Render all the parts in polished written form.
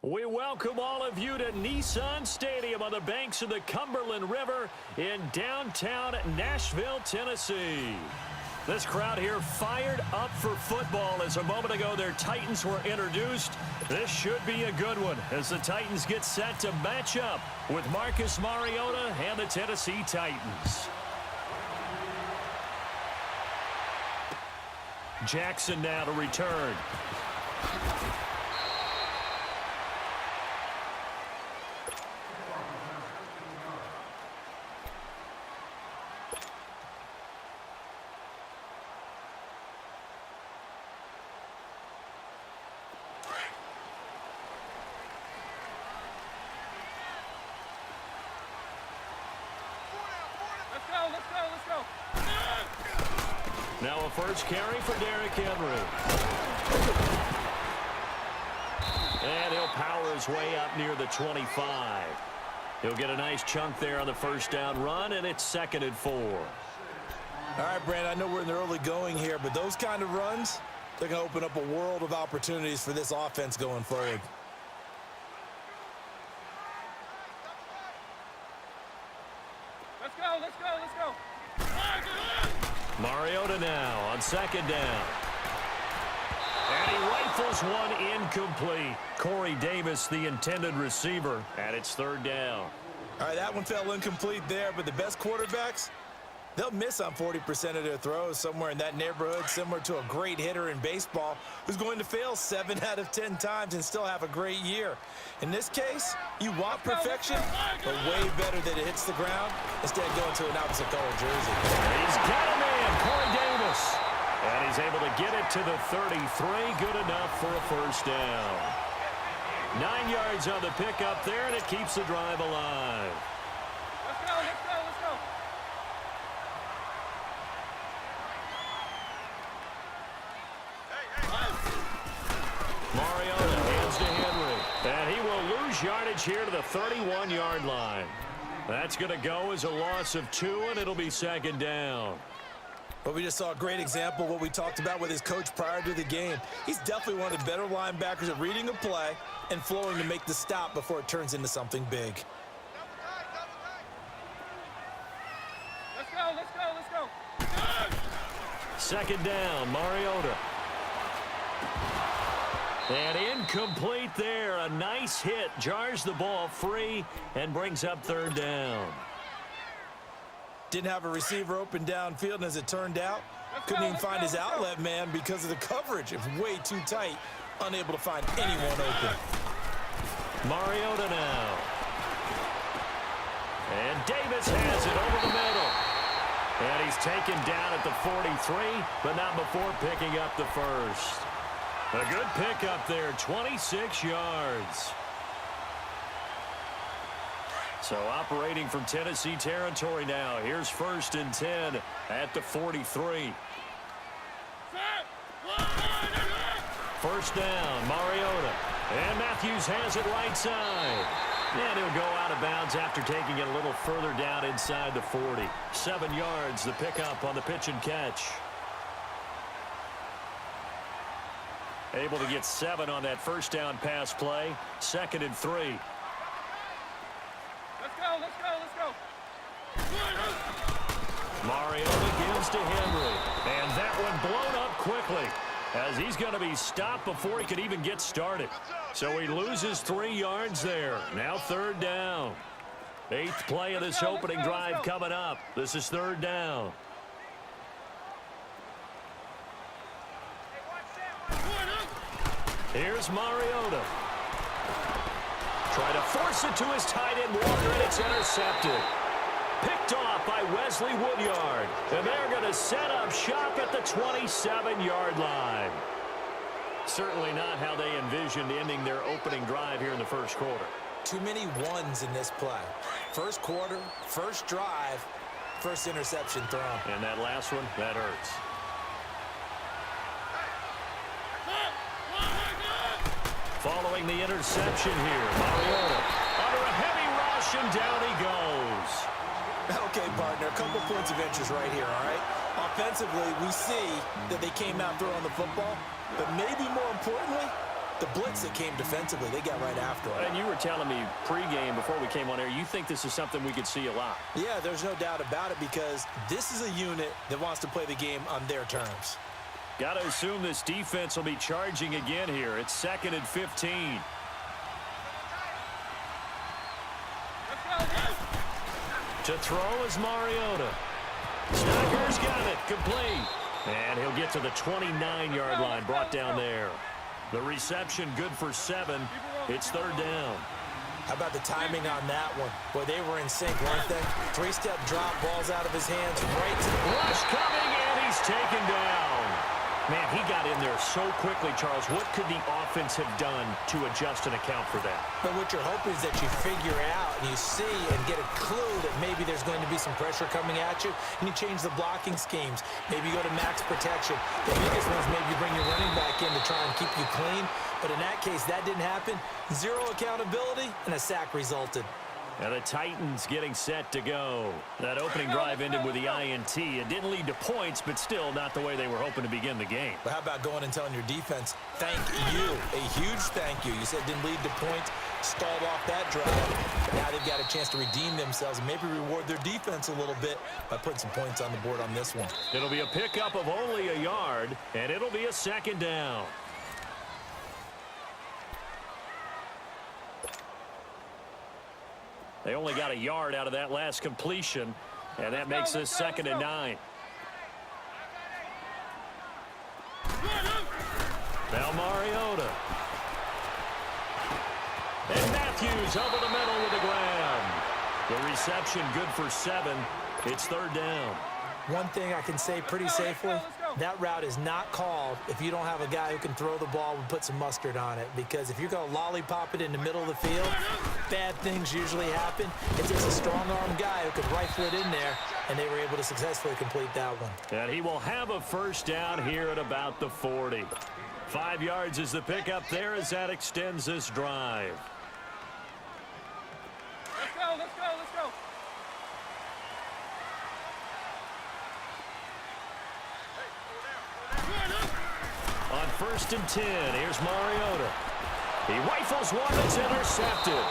We welcome all of you to Nissan Stadium on the banks of the Cumberland River in downtown Nashville, Tennessee. This crowd here fired up for football as a moment ago their Titans were introduced. This should be a good one as the Titans get set to match up with Marcus Mariota and the Tennessee Titans. Jackson now to return. Let's go. Now a first carry for Derrick Henry. And he'll power his way up near the 25. He'll get a nice chunk there on the first down run, and it's 2nd and 4. All right, Brandon, I know we're in the early going here, but those kind of runs, they're going to open up a world of opportunities for this offense going forward. Let's go. Mariota now on 2nd down. And he rifles one incomplete. Corey Davis, the intended receiver, and it's 3rd down. All right, that one fell incomplete there, but the best quarterbacks, they'll miss on 40% of their throws, somewhere in that neighborhood, similar to a great hitter in baseball who's going to fail 7 out of 10 times and still have a great year. In this case, you want perfection, but way better that it hits the ground instead of going to an opposite color jersey. He's got a man, Corey Davis. And he's able to get it to the 33. Good enough for a first down. 9 yards on the pickup there, and it keeps the drive alive. Let's go. Mariota hands to Henry. And he will lose yardage here to the 31-yard line. That's going to go as a loss of 2, and it'll be 2nd down. But we just saw a great example of what we talked about with his coach prior to the game. He's definitely one of the better linebackers at reading a play and flowing to make the stop before it turns into something big. Let's go. 2nd down, Mariota. And incomplete there. A nice hit. Jars the ball free and brings up 3rd down. Didn't have a receiver open downfield, and as it turned out, couldn't even find his outlet man because of the coverage. It was way too tight, unable to find anyone open. Mariota now. And Davis has it over the middle. And he's taken down at the 43, but not before picking up the first. A good pickup there, 26 yards. So operating from Tennessee territory now. Here's 1st and 10 at the 43. 1st down, Mariota. And Matthews has it right side. And he'll go out of bounds after taking it a little further down inside the 40. 7 yards, the pickup on the pitch and catch. Able to get 7 on that first down pass play. 2nd and 3. Let's go. Mariota gives to Henry. And that one blown up quickly as he's going to be stopped before he could even get started. So he loses 3 yards there. Now 3rd down. 8th play of this opening drive coming up. This is 3rd down. Here's Mariota. Try to force it to his tight end Walker, and it's intercepted. Picked off by Wesley Woodyard. And they're going to set up shop at the 27-yard line. Certainly not how they envisioned ending their opening drive here in the first quarter. Too many ones in this play. First quarter, first drive, first interception thrown. And that last one, that hurts. Following the interception here, Mariota under a heavy rush, and down he goes. Okay, partner, a couple points of interest right here, all right? Offensively, we see that they came out throwing the football, but maybe more importantly, The blitz that came defensively, they got right after it. And you were telling me pregame before we came on air, you think this is something we could see a lot. Yeah, there's no doubt about it because this is a unit that wants to play the game on their terms. Got to assume this defense will be charging again here. It's 2nd and 15. To throw is Mariota. Steiger's got it. Complete. And he'll get to the 29-yard line, brought down there. The reception good for 7. It's 3rd down. How about the timing on that one? Boy, they were in sync, weren't they? 3-step drop, balls out of his hands, right to the rush coming, and he's taken down. Man, he got in there so quickly, Charles. What could the offense have done to adjust and account for that? But what you're hoping is that you figure out and you see and get a clue that maybe there's going to be some pressure coming at you, and you change the blocking schemes. Maybe you go to max protection. The biggest ones, maybe you bring your running back in to try and keep you clean. But in that case, that didn't happen. 0 accountability, and a sack resulted. And the Titans getting set to go. That opening drive ended with the INT. It didn't lead to points, but still not the way they were hoping to begin the game. But how about going and telling your defense, thank you, a huge thank you. You said it didn't lead to points, stalled off that drive. Now they've got a chance to redeem themselves and maybe reward their defense a little bit by putting some points on the board on this one. It'll be a pickup of only a yard, and it'll be a 2nd down. They only got a yard out of that last completion, and that makes this 2nd and 9. Now Mariota. And Matthews over the middle with the grab. The reception good for 7. It's 3rd down. One thing I can say pretty safely, that route is not called if you don't have a guy who can throw the ball and put some mustard on it. Because if you're going to lollipop it in the middle of the field, bad things usually happen. It's just a strong-arm guy who could rifle it in there, and they were able to successfully complete that one. And he will have a 1st down here at about the 40. 5 yards is the pickup there as that extends this drive. Let's go, let's go, let's go. On 1st and 10, here's Mariota. He rifles one that's intercepted.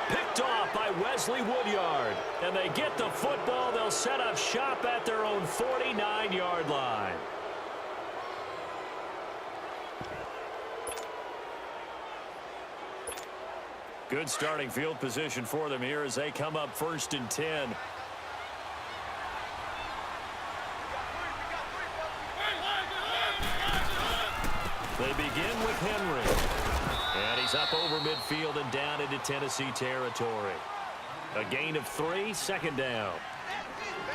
Picked off by Wesley Woodyard. And they get the football. They'll set up shop at their own 49-yard line. Good starting field position for them here as they come up 1st and 10. They begin with Henry. And he's up over midfield and down into Tennessee territory. A gain of 3, 2nd down.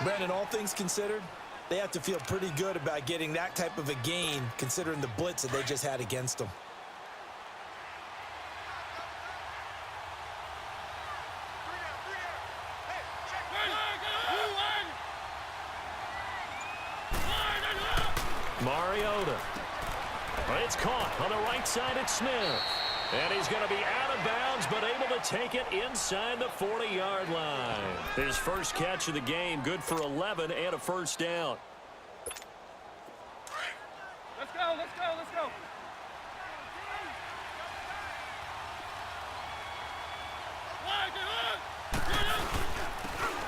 Brandon, all things considered, they have to feel pretty good about getting that type of a gain considering the blitz that they just had against them. Mariota. It's caught on the right side at Smith. And he's going to be out of bounds, but able to take it inside the 40-yard line. His first catch of the game, good for 11 and a 1st down. Let's go, let's go, let's go.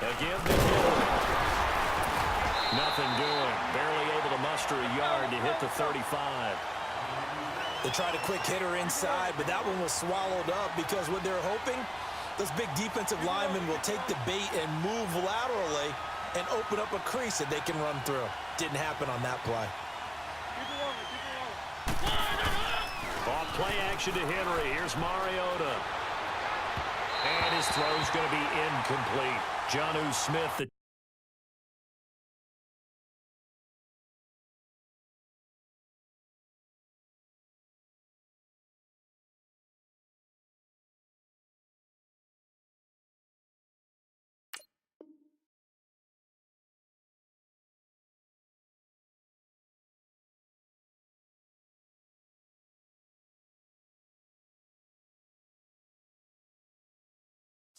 Again, McGill. Nothing doing. Barely able to muster a yard to hit the 35. They tried a quick hitter inside, but that one was swallowed up because what they're hoping, those big defensive linemen will take the bait and move laterally and open up a crease that they can run through. Didn't happen on that play. Keep it rolling, keep it rolling. Off play action to Henry. Here's Mariota. And his throw's going to be incomplete. Jonnu Smith, the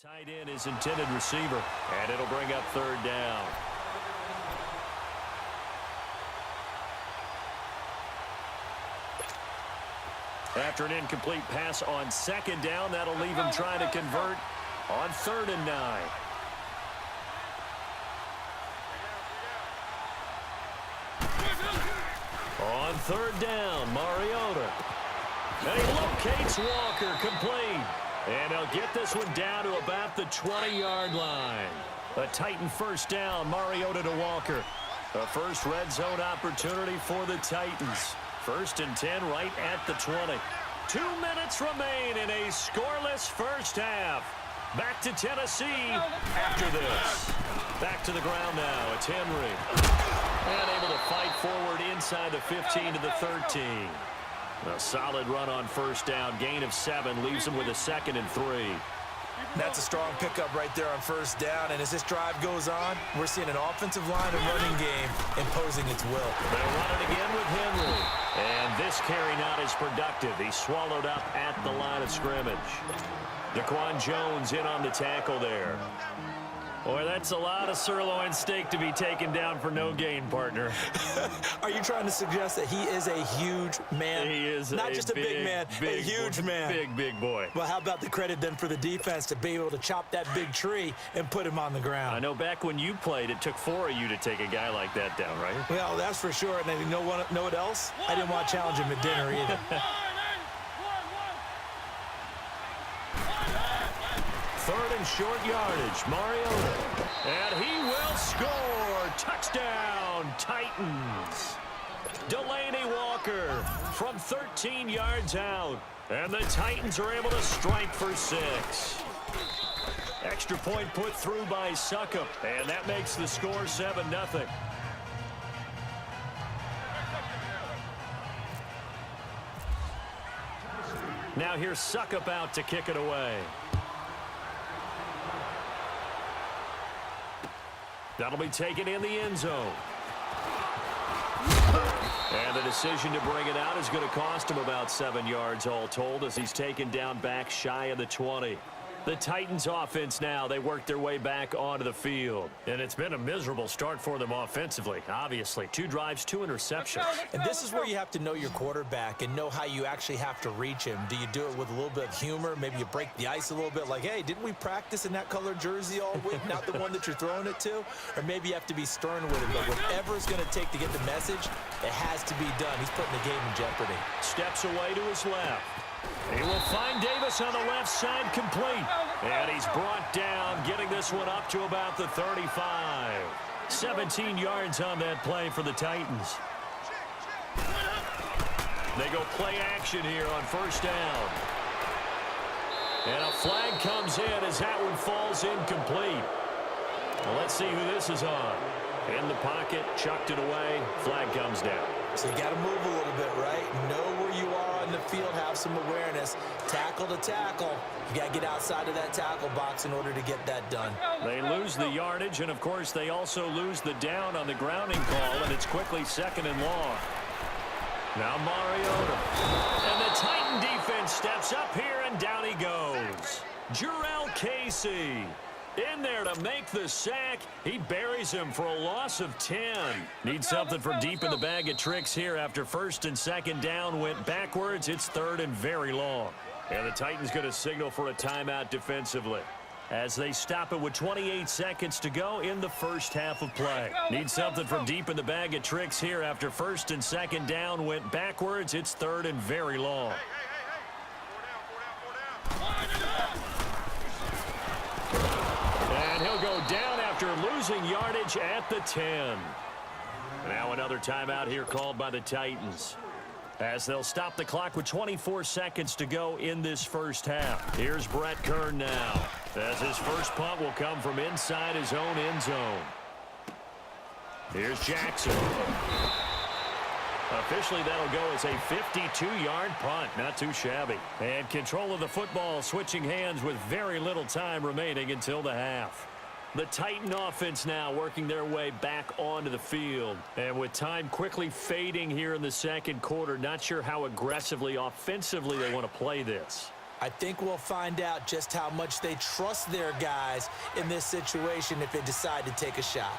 tight end is intended receiver, and it'll bring up 3rd down. After an incomplete pass on second down, that'll leave him trying to convert on 3rd and 9. On 3rd down, Mariota. And he locates Walker, complete. And he'll get this one down to about the 20-yard line. A Titan first down, Mariota to Walker. A first red zone opportunity for the Titans. 1st and 10 right at the 20. 2 minutes remain in a scoreless first half. Back to Tennessee after this. Back to the ground now. It's Henry. And able to fight forward inside the 15 to the 13. A solid run on first down. Gain of 7 leaves him with a 2nd and 3. That's a strong pickup right there on first down. And as this drive goes on, we're seeing an offensive line and running game imposing its will. They'll run it again with Henry. And this carry not as productive. He's swallowed up at the line of scrimmage. Daquan Jones in on the tackle there. Boy, that's a lot of sirloin steak to be taken down for no gain, partner. Are you trying to suggest that he is a huge man? He is not just a big man, a huge man. Big boy. Well, how about the credit then for the defense to be able to chop that big tree and put him on the ground? I know back when you played, it took 4 of you to take a guy like that down, right? Well, that's for sure. And you know what else? I didn't want to challenge him at dinner either. 3rd and short yardage, Mariota. And he will score. Touchdown, Titans. Delaney Walker from 13 yards out. And the Titans are able to strike for 6. Extra point put through by Succop. And that makes the score 7-0. Now here's Succop out to kick it away. That'll be taken in the end zone. And the decision to bring it out is going to cost him about 7 yards all told as he's taken down back shy of the 20. The Titans offense now, they work their way back onto the field. And it's been a miserable start for them offensively, obviously. 2 drives, 2 interceptions. And this is where you have to know your quarterback and know how you actually have to reach him. Do you do it with a little bit of humor? Maybe you break the ice a little bit like, hey, didn't we practice in that colored jersey all week? Not the one that you're throwing it to? Or maybe you have to be stern with him. But whatever it's going to take to get the message, it has to be done. He's putting the game in jeopardy. Steps away to his left. He will find Davis on the left side, complete. And he's brought down, getting this one up to about the 35. 17 yards on that play for the Titans. They go play action here on first down. And a flag comes in as that one falls incomplete. Well, let's see who this is on. In the pocket, chucked it away, flag comes down. So you got to move a little bit, right? Know where you are on the field, have some awareness. Tackle to tackle. You got to get outside of that tackle box in order to get that done. They lose the yardage, and of course they also lose the down on the grounding call, and it's quickly 2nd and long. Now Mariota. And the Titan defense steps up here, and down he goes. Jarrell Casey in there to make the sack. He buries him for a loss of 10. Needs something from deep in the bag of tricks here after 1st and 2nd down went backwards. It's 3rd and very long. And the Titans going to signal for a timeout defensively as they stop it with 28 seconds to go in the first half of play. Need something from deep in the bag of tricks here after 1st and 2nd down went backwards. It's 3rd and very long. And he'll go down after losing yardage at the 10. Now another timeout here called by the Titans, as they'll stop the clock with 24 seconds to go in this first half. Here's Brett Kern now, as his first punt will come from inside his own end zone. Here's Jackson. Officially, that'll go as a 52-yard punt. Not too shabby. And control of the football switching hands with very little time remaining until the half. The Titan offense now working their way back onto the field. And with time quickly fading here in the second quarter, not sure how aggressively, offensively they want to play this. I think we'll find out just how much they trust their guys in this situation if they decide to take a shot.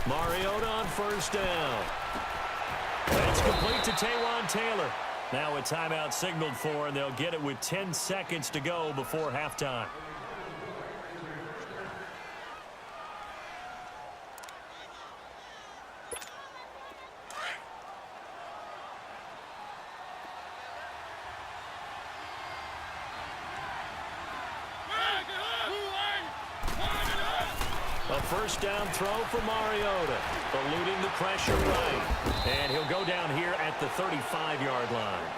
Mariota on first down. It's complete to Taywan Taylor. Now a timeout signaled for, and they'll get it with 10 seconds to go before halftime. A first down throw for Mariota, eluding the pressure right. And he'll go down here at the 35-yard line.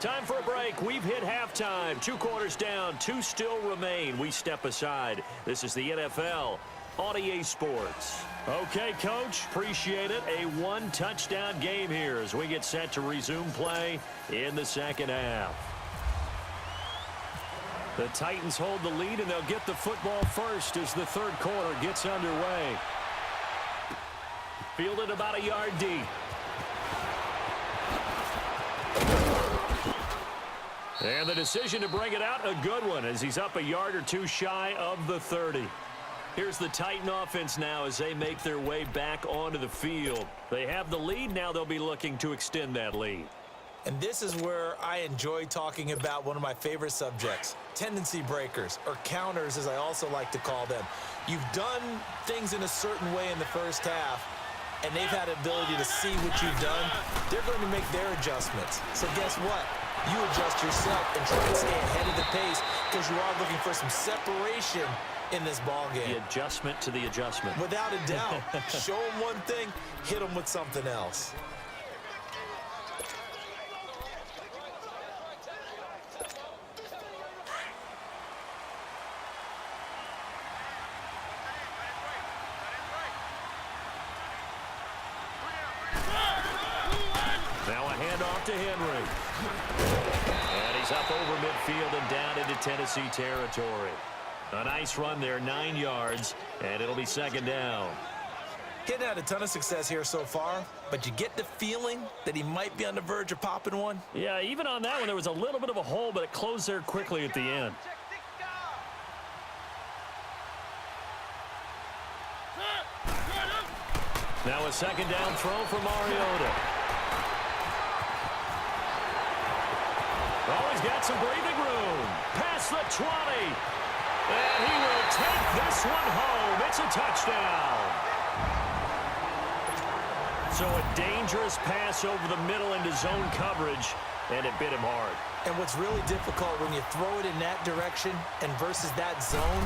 Time for a break. We've hit halftime. 2 quarters down, 2 still remain. We step aside. This is the NFL on EA Sports. Okay, Coach, appreciate it. A 1-touchdown game here as we get set to resume play in the second half. The Titans hold the lead, and they'll get the football first as the third quarter gets underway. Fielded about a yard deep. And the decision to bring it out, a good one, as he's up a yard or 2 shy of the 30. Here's the Titan offense now as they make their way back onto the field. They have the lead. Now they'll be looking to extend that lead. And this is where I enjoy talking about one of my favorite subjects, tendency breakers, or counters as I also like to call them. You've done things in a certain way in the first half, and they've had the ability to see what you've done. They're going to make their adjustments. So guess what? You adjust yourself and try and stay ahead of the pace because you are looking for some separation in this ball game. The adjustment to the adjustment. Without a doubt. Show them one thing, hit them with something else. Now a handoff to Henry. And he's up over midfield and down into Tennessee territory. A nice run there, 9 yards, and it'll be second down. Getting had a ton of success here so far, but you get the feeling that he might be on the verge of popping one. Yeah, even on that one, there was a little bit of a hole, but it closed there quickly at the end. Now a second down throw for Mariota. Oh, he's got some breathing room. Past the 20. And he will take this one home. It's a touchdown. So a dangerous pass over the middle into zone coverage, and it bit him hard. And what's really difficult when you throw it in that direction and versus that zone,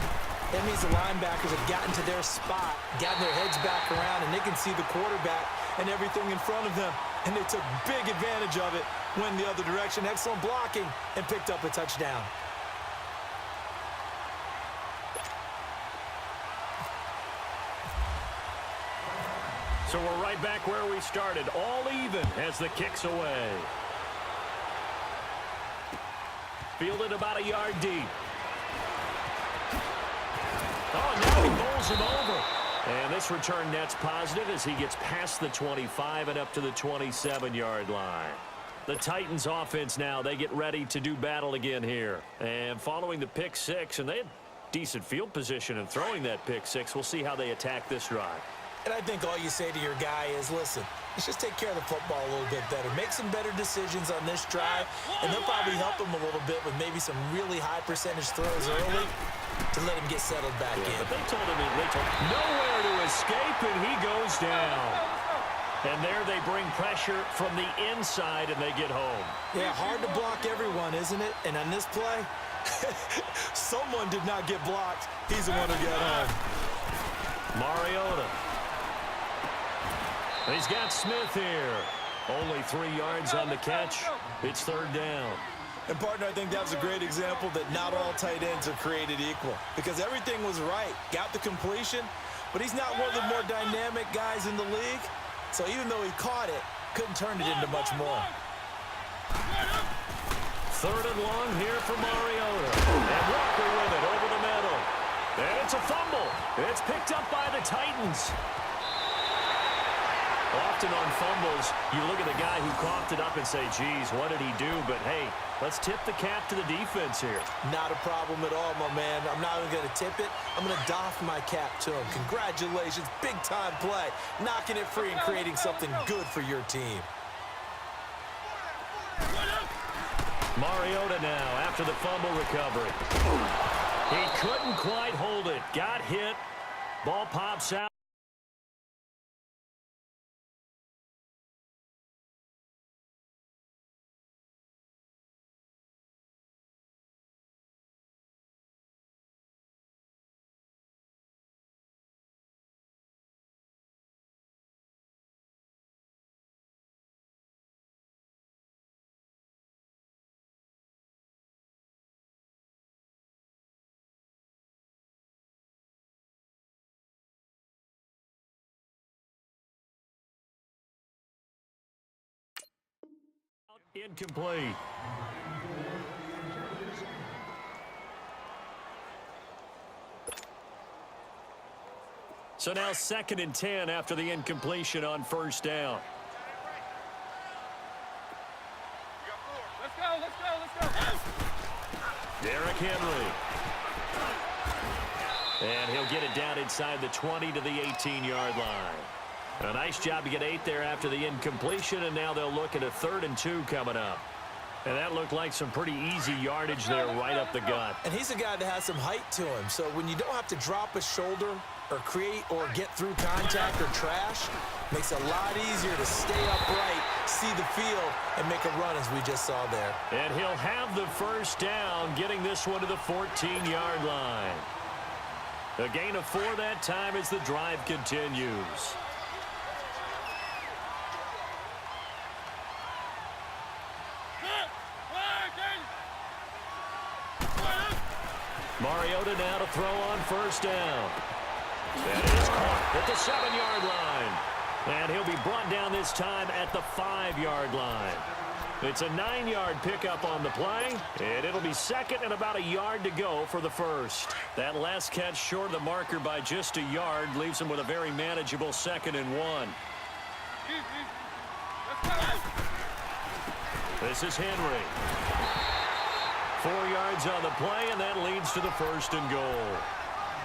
that means the linebackers have gotten to their spot, gotten their heads back around, and they can see the quarterback and everything in front of them. And they took big advantage of it, went the other direction. Excellent blocking, and picked up a touchdown. So we're right back where we started, all even as the kick's away. Fielded about a yard deep. Oh, now he bowls him over. And this return net's positive as he gets past the 25 and up to the 27-yard line. The Titans offense now, they get ready to do battle again here. And following the pick six, and they had decent field position in throwing that pick six, we'll see how they attack this drive. And I think all you say to your guy is, listen, let's just take care of the football a little bit better. Make some better decisions on this drive, and they'll probably help him a little bit with maybe some really high percentage throws early to let him get settled back in. But they told him nowhere to escape, and he goes down. And there they bring pressure from the inside, and they get home. Yeah, hard to block everyone, isn't it? And on this play, someone did not get blocked. He's the one who got home. Mariota. He's got Smith here. Only 3 yards on the catch. It's third down. And, partner, I think that was a great example that not all tight ends are created equal because everything was right. Got the completion, but he's not one of the more dynamic guys in the league. So even though he caught it, couldn't turn it into much more. Third and long here for Mariota. And Walker with it over the middle. And it's a fumble. It's picked up by the Titans. Often on fumbles, you look at the guy who coughed it up and say, geez, what did he do? But, hey, let's tip the cap to the defense here. Not a problem at all, my man. I'm not even going to tip it. I'm going to doff my cap to him. Congratulations. Big-time play. Knocking it free and creating something good for your team. Mariota now after the fumble recovery. He couldn't quite hold it. Got hit. Ball pops out. Incomplete. So now 2nd and 10 after the incompletion on first down. Let's go. Derrick Henry. And he'll get it down inside the 20 to the 18-yard line. A nice job to get 8 there after the incompletion, and now they'll look at a 3rd and 2 coming up. And that looked like some pretty easy yardage there right up the gut. And he's a guy that has some height to him, so when you don't have to drop a shoulder or create or get through contact or trash, makes it a lot easier to stay upright, see the field, and make a run as we just saw there. And he'll have the first down, getting this one to the 14-yard line. A gain of 4 that time as the drive continues. Mariota now to throw on first down. That is caught at the 7-yard line. And he'll be brought down this time at the 5-yard line. It's a 9-yard pickup on the play, and it'll be 2nd and about a yard to go for the first. That last catch short of the marker by just a yard leaves him with a very manageable 2nd and 1. This is Henry. 4 yards on the play, and that leads to the 1st and goal.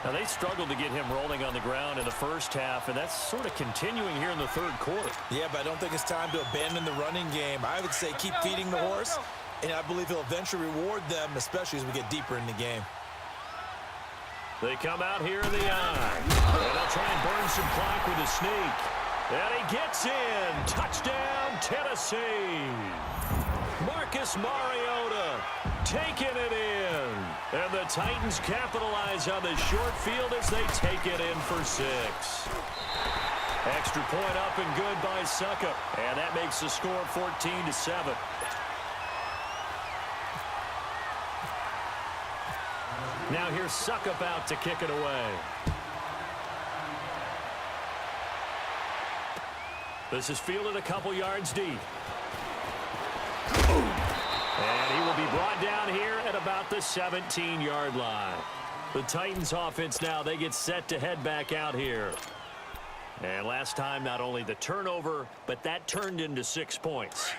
Now, they struggled to get him rolling on the ground in the first half, and that's sort of continuing here in the 3rd quarter. Yeah, but I don't think it's time to abandon the running game. I would say keep feeding the horse, and I believe he'll eventually reward them, especially as we get deeper in the game. They come out here in the eye, and they'll try and burn some clock with a sneak. And he gets in. Touchdown, Tennessee. Marcus Mariota taking it in. And the Titans capitalize on the short field as they take it in for 6. Extra point up and good by Suckup. And that makes the score 14-7. Now here's Suckup out to kick it away. This is fielded a couple yards deep. And he will be brought down here at about the 17-yard line. The Titans offense now, they get set to head back out here. And last time, not only the turnover, but that turned into 6 points.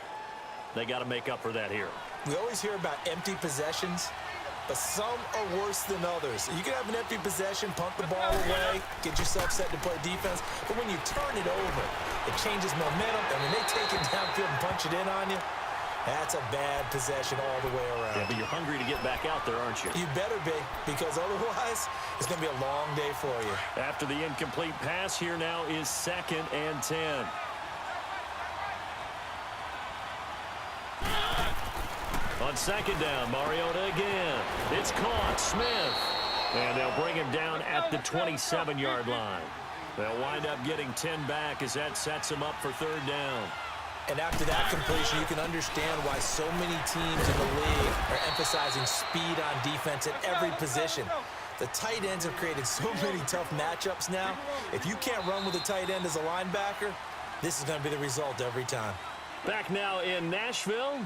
They got to make up for that here. We always hear about empty possessions, but some are worse than others. You can have an empty possession, punt the ball away, get yourself set to play defense, but when you turn it over, it changes momentum, and when they take it downfield and punch it in on you, that's a bad possession all the way around. Yeah, but you're hungry to get back out there, aren't you? You better be, because otherwise it's going to be a long day for you. After the incomplete pass, here now is 2nd and 10. On 2nd down, Mariota again. It's caught, Smith. And they'll bring him down at the 27-yard line. They'll wind up getting 10 back as that sets him up for 3rd down. And after that completion, you can understand why so many teams in the league are emphasizing speed on defense at every position. The tight ends have created so many tough matchups now. If you can't run with a tight end as a linebacker, this is going to be the result every time. Back now in Nashville,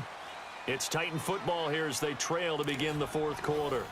it's Titan football here as they trail to begin the 4th quarter.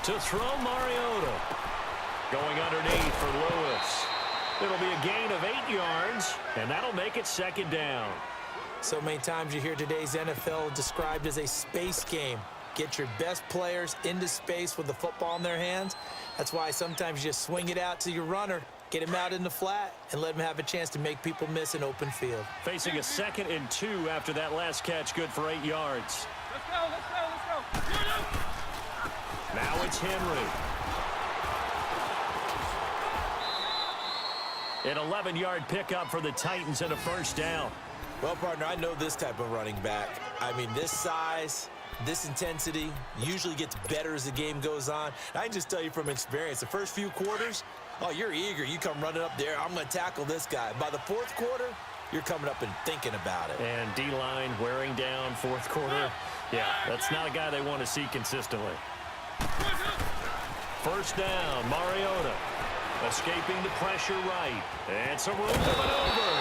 To throw, Mariota. Going underneath for Lewis. It'll be a gain of 8 yards, and that'll make it second down. So many times you hear today's NFL described as a space game. Get your best players into space with the football in their hands. That's why sometimes you just swing it out to your runner, get him out in the flat, and let him have a chance to make people miss an open field. Facing a 2nd and 2 after that last catch, good for 8 yards. Let's go, let's go, let's go. Now it's Henry. An 11-yard pickup for the Titans and a first down. Well, partner, I know this type of running back. I mean, this size, this intensity usually gets better as the game goes on. I can just tell you from experience, the first few quarters, oh, you're eager. You come running up there, I'm going to tackle this guy. By the fourth quarter, you're coming up and thinking about it. And D-line wearing down fourth quarter. Yeah, that's not a guy they want to see consistently. First down, Mariota. Escaping the pressure right. And some room to maneuver.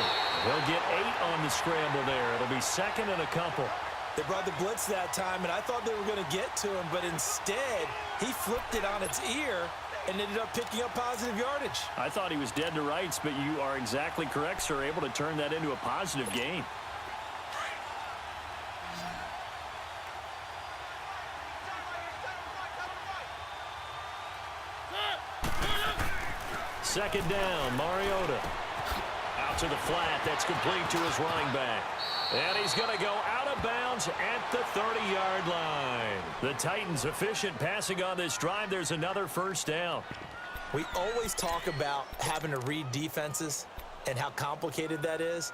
They'll get 8 on the scramble there. It'll be 2nd and a couple. They brought the blitz that time, and I thought they were going to get to him, but instead, he flipped it on its ear and ended up picking up positive yardage. I thought he was dead to rights, but you are exactly correct, sir. Able to turn that into a positive gain. Second down, Mariota. Out to the flat. That's complete to his running back. And he's going to go out of bounds at the 30-yard line. The Titans efficient passing on this drive. There's another first down. We always talk about having to read defenses and how complicated that is.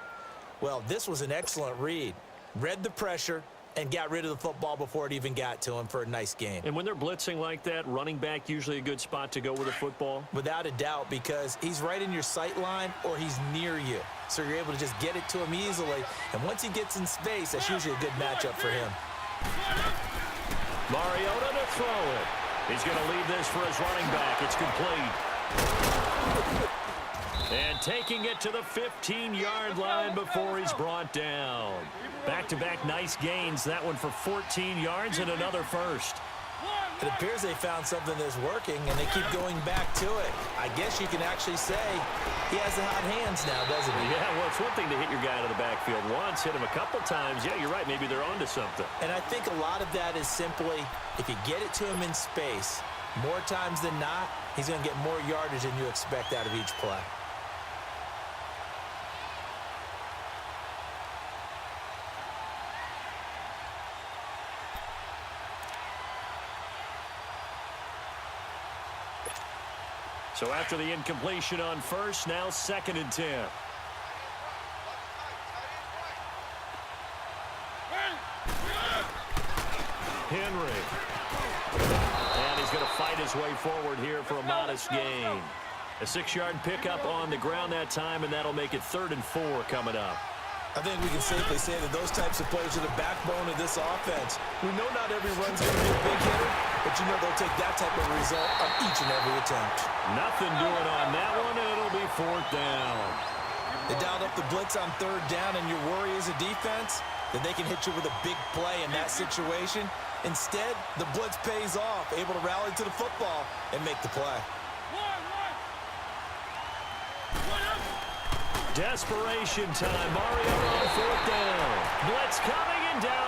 Well, this was an excellent read. Read the pressure and got rid of the football before it even got to him for a nice gain. And when they're blitzing like that, running back usually a good spot to go with a football? Without a doubt, because he's right in your sight line or he's near you. So you're able to just get it to him easily. And once he gets in space, that's usually a good matchup for him. Mariota to throw it. He's going to leave this for his running back. It's complete. And taking it to the 15-yard line before he's brought down. Back-to-back nice gains. That one for 14 yards and another first. It appears they found something that's working, and they keep going back to it. I guess you can actually say he has the hot hands now, doesn't he? Yeah, well, it's one thing to hit your guy out of the backfield once, hit him a couple times. Yeah, you're right. Maybe they're onto something. And I think a lot of that is simply if you get it to him in space, more times than not, he's going to get more yardage than you expect out of each play. So after the incompletion on first, now 2nd and 10. Henry. And he's going to fight his way forward here for a modest gain. A 6-yard pickup on the ground that time, and that'll make it 3rd and 4 coming up. I think we can safely say that those types of plays are the backbone of this offense. We know not every run's going to be a big hitter, but you know they'll take that type of result on each and every attempt. Nothing doing on that one, and it'll be 4th down. They dialed up the blitz on 3rd down, and your worry as a defense that they can hit you with a big play in that situation. Instead, the blitz pays off, able to rally to the football and make the play. Desperation time. Mariota on 4th down. Blitz coming and down